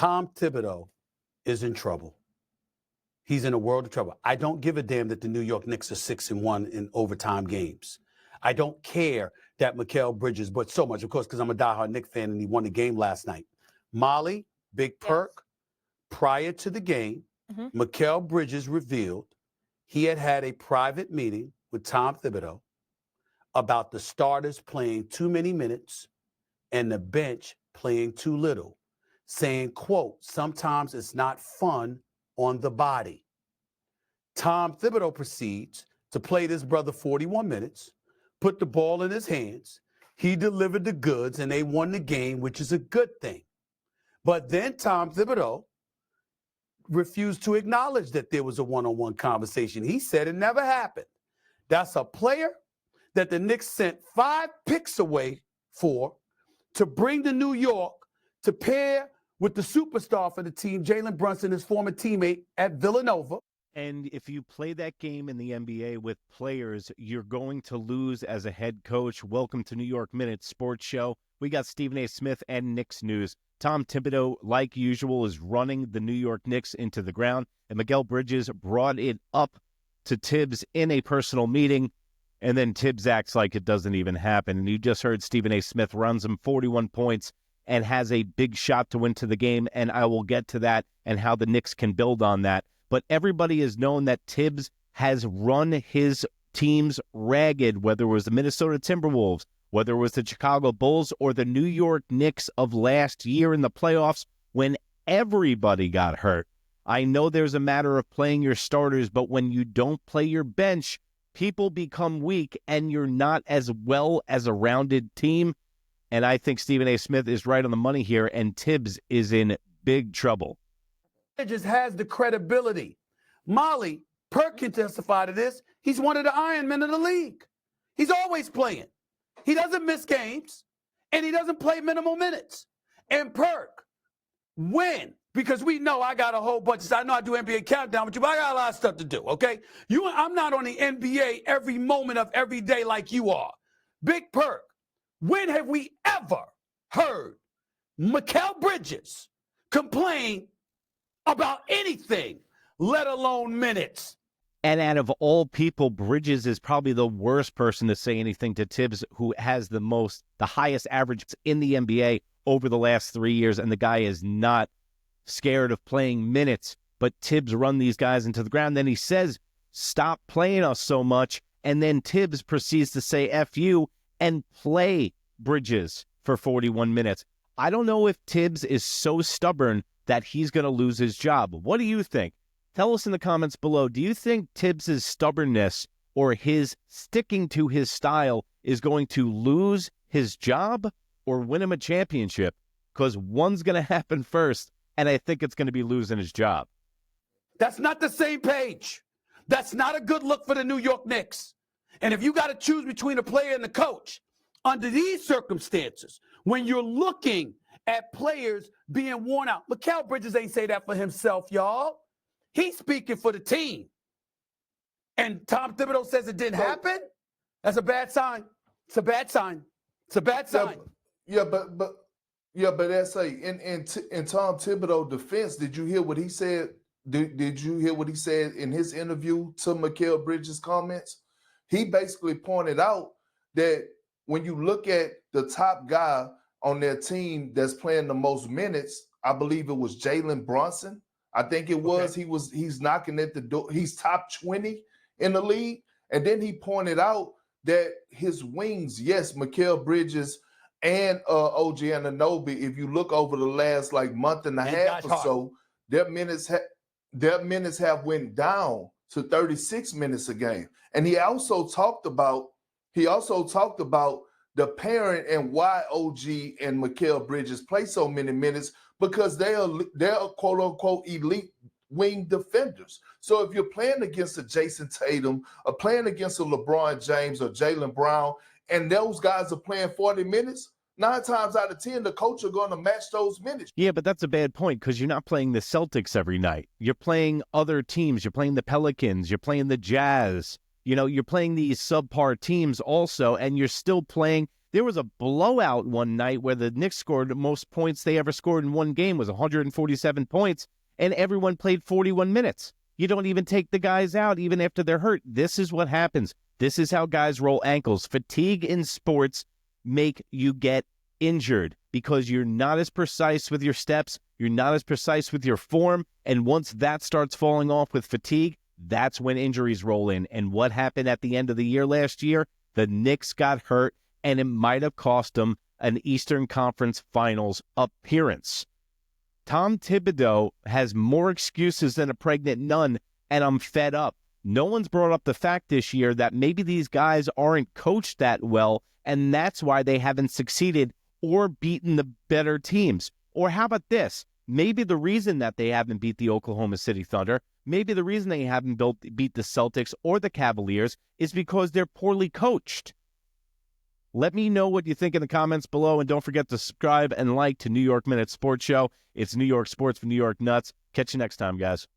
Tom Thibodeau is in trouble. He's in a world of trouble. I don't give a damn that the New York Knicks are 6-1 in overtime games. I don't care that Mikal Bridges, but so much, of course, because I'm a diehard Knicks fan and he won the game last night. Molly, Big Perk, prior to the game, Mikal Bridges revealed he had a private meeting with Tom Thibodeau about the starters playing too many minutes and the bench playing too little, saying, quote, sometimes it's not fun on the body. Tom Thibodeau proceeds to play this brother 41 minutes, put the ball in his hands. He delivered the goods, and they won the game, which is a good thing. But then Tom Thibodeau refused to acknowledge that there was a one-on-one conversation. He said it never happened. That's a player that the Knicks sent 5 picks away for to bring to New York to pair with the superstar for the team, Jalen Brunson, his former teammate at Villanova. And if you play that game in the NBA with players, you're going to lose as a head coach. Welcome to New York Minute Sports Show. We got Stephen A. Smith and Knicks news. Tom Thibodeau, like usual, is running the New York Knicks into the ground. And Mikal Bridges brought it up to Tibbs in a personal meeting. And then Tibbs acts like it doesn't even happen. And you just heard Stephen A. Smith runs him 41 points and has a big shot to win to the game. And I will get to that and how the Knicks can build on that. But everybody has known that Tibbs has run his teams ragged, whether it was the Minnesota Timberwolves, whether it was the Chicago Bulls, or the New York Knicks of last year in the playoffs when everybody got hurt. I know there's a matter of playing your starters, but when you don't play your bench, people become weak and you're not as well as a rounded team. And I think Stephen A. Smith is right on the money here, and Tibbs is in big trouble. It just has the credibility. Molly Perkins testified to this. He's one of the Iron Men of the league. He's always playing. He doesn't miss games, and he doesn't play minimal minutes. And Perk, when? Because we know I got a whole bunch. I know I do NBA countdown with you, but I got a lot of stuff to do, okay? I'm not on the NBA every moment of every day like you are. Big Perk, when have we ever heard Mikal Bridges complain about anything, let alone minutes? And out of all people, Bridges is probably the worst person to say anything to Tibbs, who has the highest average in the NBA over the last 3 years, and the guy is not scared of playing minutes. But Tibbs run these guys into the ground. Then he says, stop playing us so much. And then Tibbs proceeds to say F you and play Bridges for 41 minutes. I don't know if Tibbs is so stubborn that he's going to lose his job. What do you think? Tell us in the comments below. Do you think Tibbs' stubbornness or his sticking to his style is going to lose his job or win him a championship? Because one's going to happen first, and I think it's going to be losing his job. That's not the same page. That's not a good look for the New York Knicks. And if you got to choose between a player and the coach, under these circumstances, when you're looking at players being worn out, Mikal Bridges ain't say that for himself, y'all. He's speaking for the team. And Tom Thibodeau says it didn't happen? That's a bad sign. It's a bad sign. It's a bad sign. But that's in Tom Thibodeau's defense, did you hear what he said? Did you hear what he said in his interview to Mikal Bridges' comments? He basically pointed out that when you look at the top guy on their team that's playing the most minutes, I believe it was Jalen Brunson. I think it was. Okay. He's knocking at the door. He's top 20 in the league. And then he pointed out that his wings, yes, Mikal Bridges and OG Anunoby, if you look over the last month and a half or so, their minutes have went down to 36 minutes a game. And he also talked about the parent and why OG and Mikal Bridges play so many minutes, because they're quote unquote elite wing defenders. So if you're playing against a Jason Tatum or playing against a LeBron James or Jaylen Brown, and those guys are playing 40 minutes, 9 times out of 10, the coach are going to match those minutes. Yeah, but that's a bad point, because you're not playing the Celtics every night. You're playing other teams. You're playing the Pelicans. You're playing the Jazz. You're playing these subpar teams also, and you're still playing There was a blowout one night where the Knicks scored the most points they ever scored in one game, was 147 points, and everyone played 41 minutes. You don't even take the guys out even after they're hurt. This is what happens. This is how guys roll ankles. Fatigue in sports make you get injured because you're not as precise with your steps, you're not as precise with your form, and once that starts falling off with fatigue, that's when injuries roll in. And what happened at the end of the year last year? The Knicks got hurt, and it might have cost them an Eastern Conference Finals appearance. Tom Thibodeau has more excuses than a pregnant nun, and I'm fed up. No one's brought up the fact this year that maybe these guys aren't coached that well, and that's why they haven't succeeded or beaten the better teams. Or how about this? Maybe the reason that they haven't beat the Oklahoma City Thunder, maybe the reason they haven't beat the Celtics or the Cavaliers is because they're poorly coached. Let me know what you think in the comments below, and don't forget to subscribe and like to New York Minute Sports Show. It's New York sports for New York nuts. Catch you next time, guys.